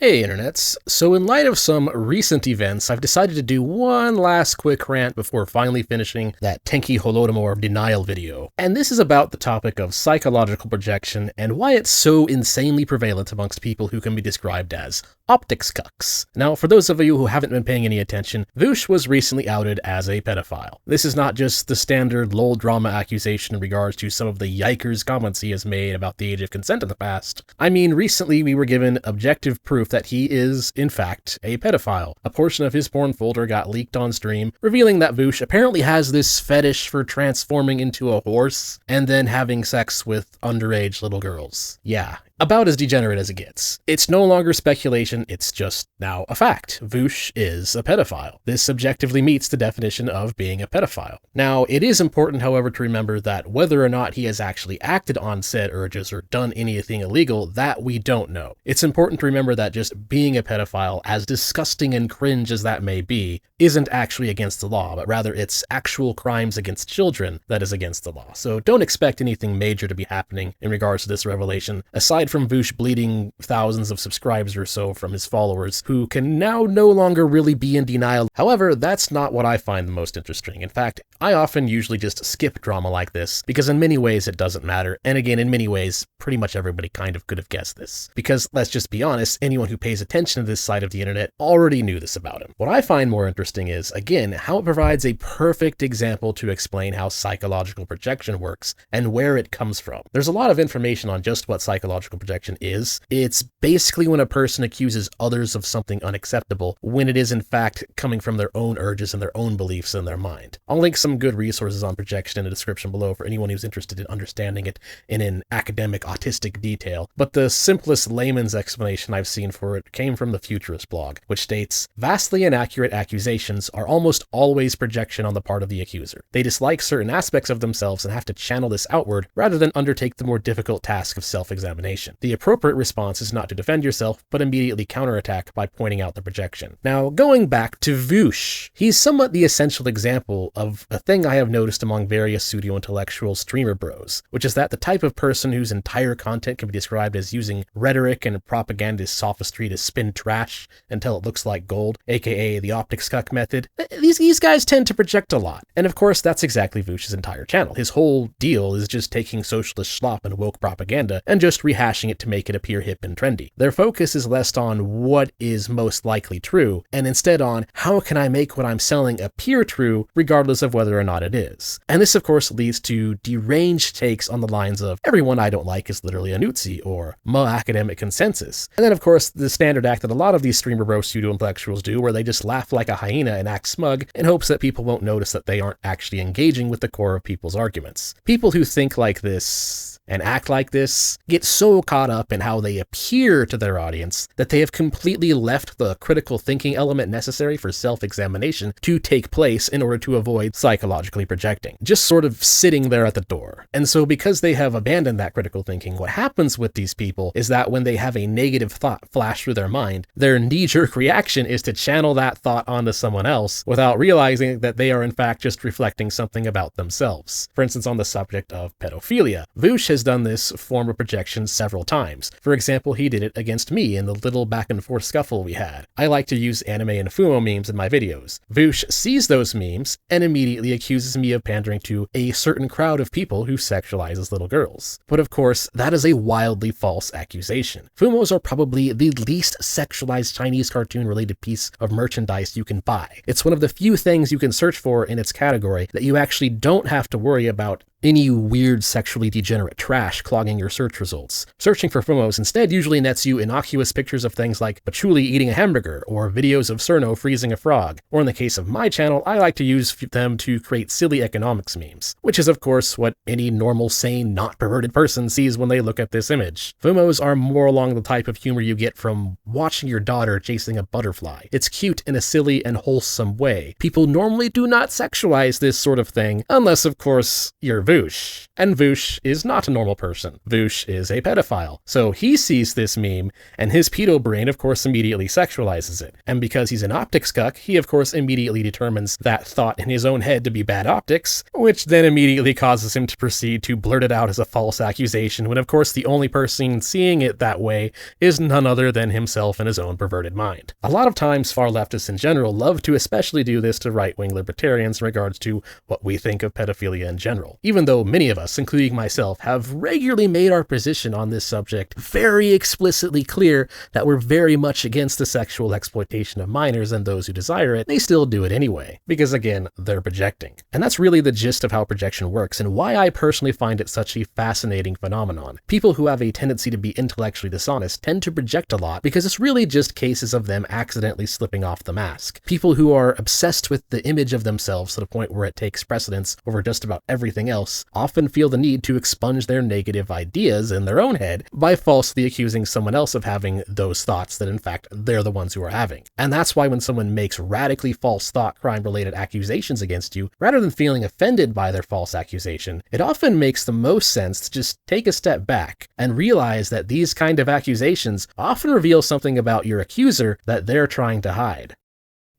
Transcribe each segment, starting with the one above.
Hey internets, so in light of some recent events, I've decided to do one last quick rant before finally finishing that Tenki Holodomor denial video. And this is about the topic of psychological projection and why it's so insanely prevalent amongst people who can be described as Optics-Cucks. Now, for those of you who haven't been paying any attention, Vaush was recently outed as a pedophile. This is not just the standard lol drama accusation in regards to some of the yikers comments he has made about the age of consent in the past. I mean, recently we were given objective proof that he is, in fact, a pedophile. A portion of his porn folder got leaked on stream, revealing that Vaush apparently has this fetish for transforming into a horse and then having sex with underage little girls. Yeah. About as degenerate as it gets. It's no longer speculation, it's just now a fact. Vaush is a pedophile. This objectively meets the definition of being a pedophile. Now, it is important, however, to remember that whether or not he has actually acted on said urges or done anything illegal, that we don't know. It's important to remember that just being a pedophile, as disgusting and cringe as that may be, isn't actually against the law, but rather it's actual crimes against children that is against the law. So don't expect anything major to be happening in regards to this revelation, aside from Vaush bleeding thousands of subscribers or so from his followers, who can now no longer really be in denial. However, that's not what I find the most interesting. In fact, I often usually just skip drama like this, because in many ways it doesn't matter, and again, in many ways, pretty much everybody kind of could have guessed this. Because, let's just be honest, anyone who pays attention to this side of the internet already knew this about him. What I find more interesting is, again, how it provides a perfect example to explain how psychological projection works and where it comes from. There's a lot of information on just what psychological projection is. It's basically when a person accuses others of something unacceptable when it is in fact coming from their own urges and their own beliefs in their mind. I'll link some good resources on projection in the description below for anyone who's interested in understanding it in an academic autistic detail, but the simplest layman's explanation I've seen for it came from the Futurist blog, which states, "Vastly inaccurate accusations are almost always projection on the part of the accuser. They dislike certain aspects of themselves and have to channel this outward rather than undertake the more difficult task of self-examination. The appropriate response is not to defend yourself, but immediately counterattack by pointing out the projection." Now, going back to Vaush, he's somewhat the essential example of a thing I have noticed among various pseudo-intellectual streamer bros, which is that the type of person whose entire content can be described as using rhetoric and propagandist sophistry to spin trash until it looks like gold, aka the Optics-Cuck method, these guys tend to project a lot. And of course, that's exactly Vaush's entire channel. His whole deal is just taking socialist slop and woke propaganda and just rehashing it to make it appear hip and trendy. Their focus is less on what is most likely true, and instead on how can I make what I'm selling appear true, regardless of whether or not it is. And this, of course, leads to deranged takes on the lines of, everyone I don't like is literally a Nutzi, or ma academic consensus. And then, of course, the standard act that a lot of these streamer bro pseudo-intellectuals do, where they just laugh like a hyena and act smug in hopes that people won't notice that they aren't actually engaging with the core of people's arguments. People who think like this and act like this get so caught up in how they appear to their audience that they have completely left the critical thinking element necessary for self-examination to take place in order to avoid psychologically projecting, just sort of sitting there at the door. And so because they have abandoned that critical thinking, what happens with these people is that when they have a negative thought flash through their mind, their knee-jerk reaction is to channel that thought onto someone else without realizing that they are in fact just reflecting something about themselves. For instance, on the subject of pedophilia, Vaush has done this form of projection several times. For example, he did it against me in the little back and forth scuffle we had. I like to use anime and Fumo memes in my videos. Vaush sees those memes and immediately accuses me of pandering to a certain crowd of people who sexualizes little girls. But of course, that is a wildly false accusation. Fumos are probably the least sexualized Chinese cartoon-related piece of merchandise you can buy. It's one of the few things you can search for in its category that you actually don't have to worry about any weird sexually degenerate trash clogging your search results. Searching for Fumos instead usually nets you innocuous pictures of things like Patchouli eating a hamburger, or videos of Cerno freezing a frog. Or in the case of my channel, I like to use them to create silly economics memes, which is of course what any normal, sane, not perverted person sees when they look at this image. Fumos are more along the type of humor you get from watching your daughter chasing a butterfly. It's cute in a silly and wholesome way. People normally do not sexualize this sort of thing, unless of course you're Vaush. And Vaush is not a normal person. Vaush is a pedophile. So he sees this meme, and his pedo brain, of course, immediately sexualizes it. And because he's an optics-cuck, he, of course, immediately determines that thought in his own head to be bad optics, which then immediately causes him to proceed to blurt it out as a false accusation, when, of course, the only person seeing it that way is none other than himself and his own perverted mind. A lot of times, far leftists in general love to especially do this to right-wing libertarians in regards to what we think of pedophilia in general, even though many of us, including myself, have regularly made our position on this subject very explicitly clear that we're very much against the sexual exploitation of minors and those who desire it. They still do it anyway, because again, they're projecting. And that's really the gist of how projection works and why I personally find it such a fascinating phenomenon. People who have a tendency to be intellectually dishonest tend to project a lot because it's really just cases of them accidentally slipping off the mask. People who are obsessed with the image of themselves to the point where it takes precedence over just about everything else often feel the need to expunge their negative ideas in their own head by falsely accusing someone else of having those thoughts that in fact they're the ones who are having. And that's why when someone makes radically false thought crime related accusations against you, rather than feeling offended by their false accusation, it often makes the most sense to just take a step back and realize that these kind of accusations often reveal something about your accuser that they're trying to hide.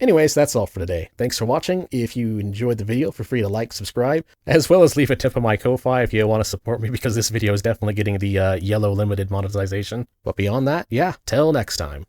Anyways, that's all for today. Thanks for watching. If you enjoyed the video, feel free to like, subscribe, as well as leave a tip on my Ko-Fi if you want to support me, because this video is definitely getting the yellow limited monetization. But beyond that, yeah, till next time.